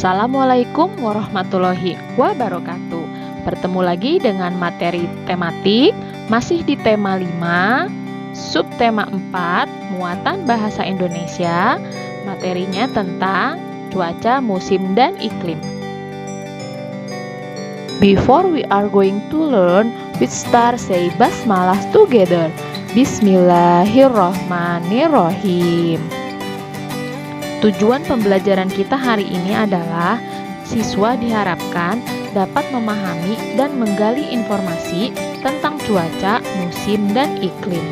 Assalamualaikum warahmatullahi wabarakatuh. Bertemu lagi dengan materi tematik, masih di tema 5, subtema 4, muatan bahasa Indonesia. Materinya tentang cuaca, musim, dan iklim. Before we are going to learn, we start say basmalah together. Bismillahirrahmanirrahim. Tujuan pembelajaran kita hari ini adalah siswa diharapkan dapat memahami dan menggali informasi tentang cuaca, musim, dan iklim.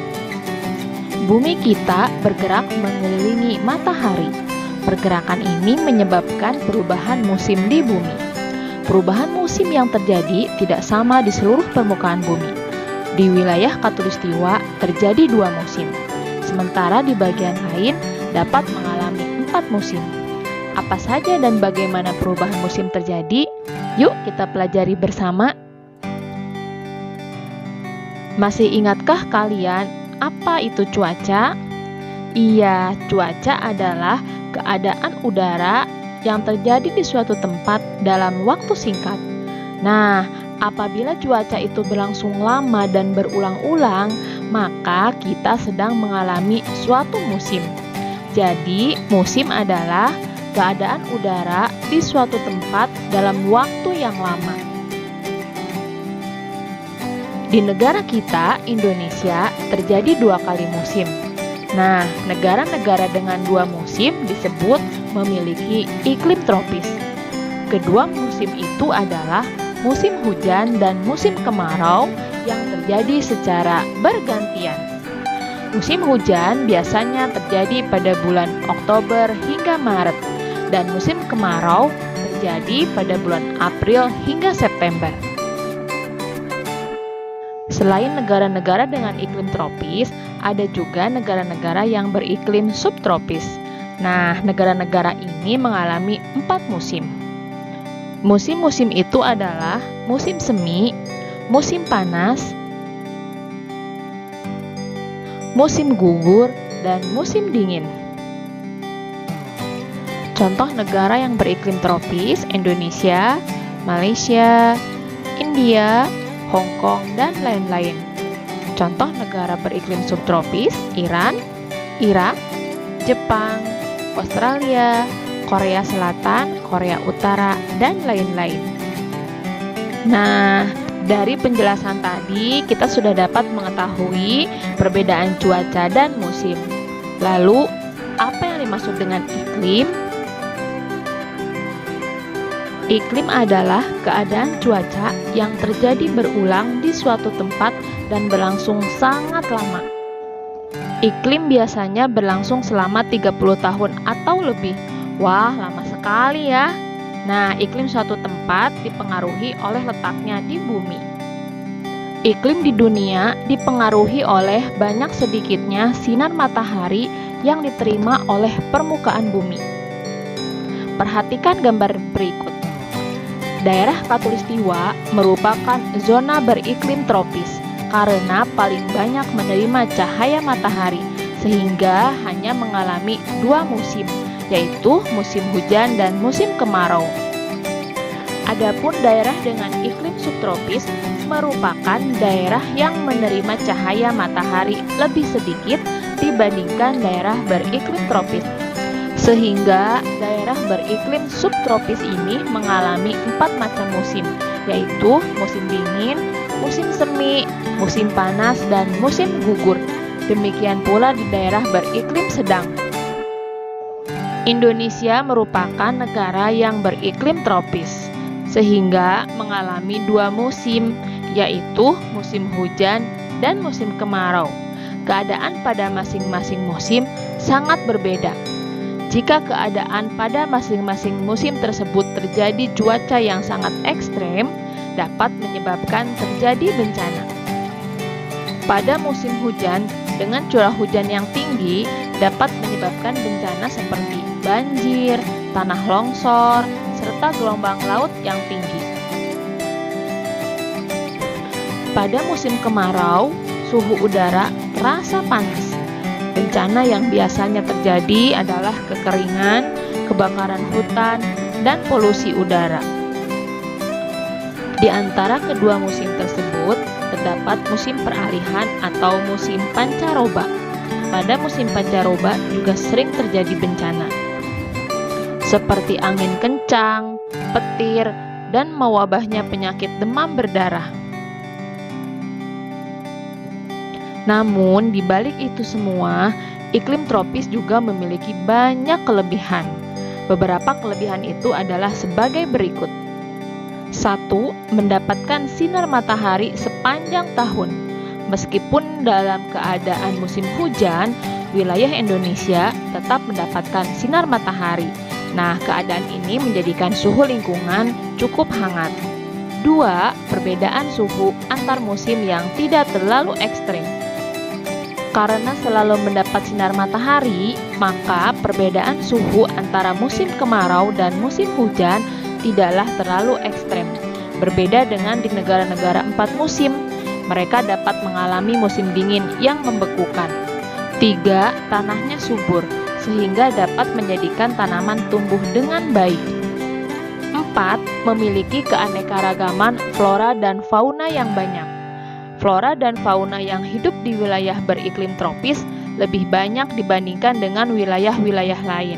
Bumi kita bergerak mengelilingi matahari. Pergerakan ini menyebabkan perubahan musim di bumi. Perubahan musim yang terjadi tidak sama di seluruh permukaan bumi. Di wilayah Khatulistiwa terjadi 2 musim, sementara di bagian lain dapat mengalami 4 musim. Apa saja dan bagaimana perubahan musim terjadi? Yuk kita pelajari bersama. Masih ingatkah kalian apa itu cuaca? Iya, cuaca adalah keadaan udara yang terjadi di suatu tempat dalam waktu singkat. Nah, apabila cuaca itu berlangsung lama dan berulang-ulang, maka kita sedang mengalami suatu musim. Jadi, musim adalah keadaan udara di suatu tempat dalam waktu yang lama. Di negara kita, Indonesia, terjadi 2 kali musim. Nah, negara-negara dengan 2 musim disebut memiliki iklim tropis. Kedua musim itu adalah musim hujan dan musim kemarau yang terjadi secara bergantian. Musim hujan biasanya terjadi pada bulan Oktober hingga Maret, dan musim kemarau terjadi pada bulan April hingga September. Selain negara-negara dengan iklim tropis, ada juga negara-negara yang beriklim subtropis. Nah, negara-negara ini mengalami 4 musim. Musim-musim itu adalah musim semi, musim panas, musim gugur, dan musim dingin. Contoh negara yang beriklim tropis: Indonesia, Malaysia, India, Hong Kong, dan lain-lain. Contoh negara beriklim subtropis: Iran, Irak, Jepang, Australia, Korea Selatan, Korea Utara, dan lain-lain. Nah, dari penjelasan tadi, kita sudah dapat mengetahui perbedaan cuaca dan musim. Lalu, apa yang dimaksud dengan iklim? Iklim adalah keadaan cuaca yang terjadi berulang di suatu tempat dan berlangsung sangat lama. Iklim biasanya berlangsung selama 30 tahun atau lebih. Wah, lama sekali ya. Nah, iklim suatu tempat dipengaruhi oleh letaknya di bumi. Iklim di dunia dipengaruhi oleh banyak sedikitnya sinar matahari yang diterima oleh permukaan bumi. Perhatikan gambar berikut. Daerah Khatulistiwa merupakan zona beriklim tropis karena paling banyak menerima cahaya matahari, sehingga hanya mengalami 2 musim, yaitu musim hujan dan musim kemarau. Adapun daerah dengan iklim subtropis merupakan daerah yang menerima cahaya matahari lebih sedikit dibandingkan daerah beriklim tropis. Sehingga daerah beriklim subtropis ini mengalami 4 macam musim, yaitu musim dingin, musim semi, musim panas, dan musim gugur. Demikian pula di daerah beriklim sedang. Indonesia merupakan negara yang beriklim tropis, sehingga mengalami 2 musim, yaitu musim hujan dan musim kemarau. Keadaan pada masing-masing musim sangat berbeda. Jika keadaan pada masing-masing musim tersebut terjadi cuaca yang sangat ekstrem, dapat menyebabkan terjadi bencana. Pada musim hujan, dengan curah hujan yang tinggi, dapat menyebabkan bencana seperti banjir, tanah longsor, serta gelombang laut yang tinggi. Pada musim kemarau, suhu udara terasa panas. Bencana yang biasanya terjadi adalah kekeringan, kebakaran hutan, dan polusi udara. Di antara kedua musim tersebut, terdapat musim peralihan atau musim pancaroba. Pada musim pancaroba juga sering terjadi bencana, seperti angin kencang, petir, dan mewabahnya penyakit demam berdarah. Namun, di balik itu semua, iklim tropis juga memiliki banyak kelebihan. Beberapa kelebihan itu adalah sebagai berikut. 1. Mendapatkan sinar matahari sepanjang tahun. Meskipun dalam keadaan musim hujan, wilayah Indonesia tetap mendapatkan sinar matahari. Nah, keadaan ini menjadikan suhu lingkungan cukup hangat. 2. Perbedaan suhu antar musim yang tidak terlalu ekstrim. Karena selalu mendapat sinar matahari, maka perbedaan suhu antara musim kemarau dan musim hujan tidaklah terlalu ekstrem. Berbeda dengan di negara-negara 4 musim, mereka dapat mengalami musim dingin yang membekukan. 3. Tanahnya subur, sehingga dapat menjadikan tanaman tumbuh dengan baik. 4. Memiliki keanekaragaman flora dan fauna yang banyak. Flora dan fauna yang hidup di wilayah beriklim tropis lebih banyak dibandingkan dengan wilayah-wilayah lain.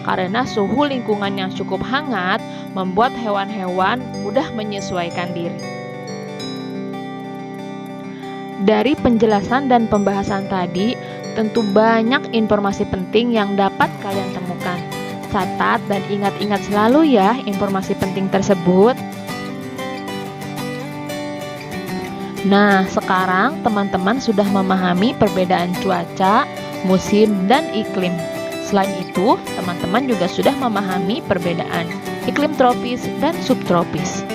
Karena suhu lingkungan yang cukup hangat membuat hewan-hewan mudah menyesuaikan diri. Dari penjelasan dan pembahasan tadi, tentu banyak informasi penting yang dapat kalian temukan. Catat dan ingat-ingat selalu ya informasi penting tersebut. Nah, sekarang teman-teman sudah memahami perbedaan cuaca, musim, dan iklim. Selain itu, teman-teman juga sudah memahami perbedaan iklim tropis dan subtropis.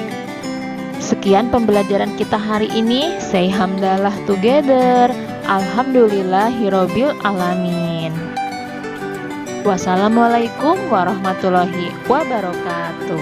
Sekian pembelajaran kita hari ini. Say hamdalah together. Alhamdulillahirabbil alamin. Wassalamualaikum warahmatullahi wabarakatuh.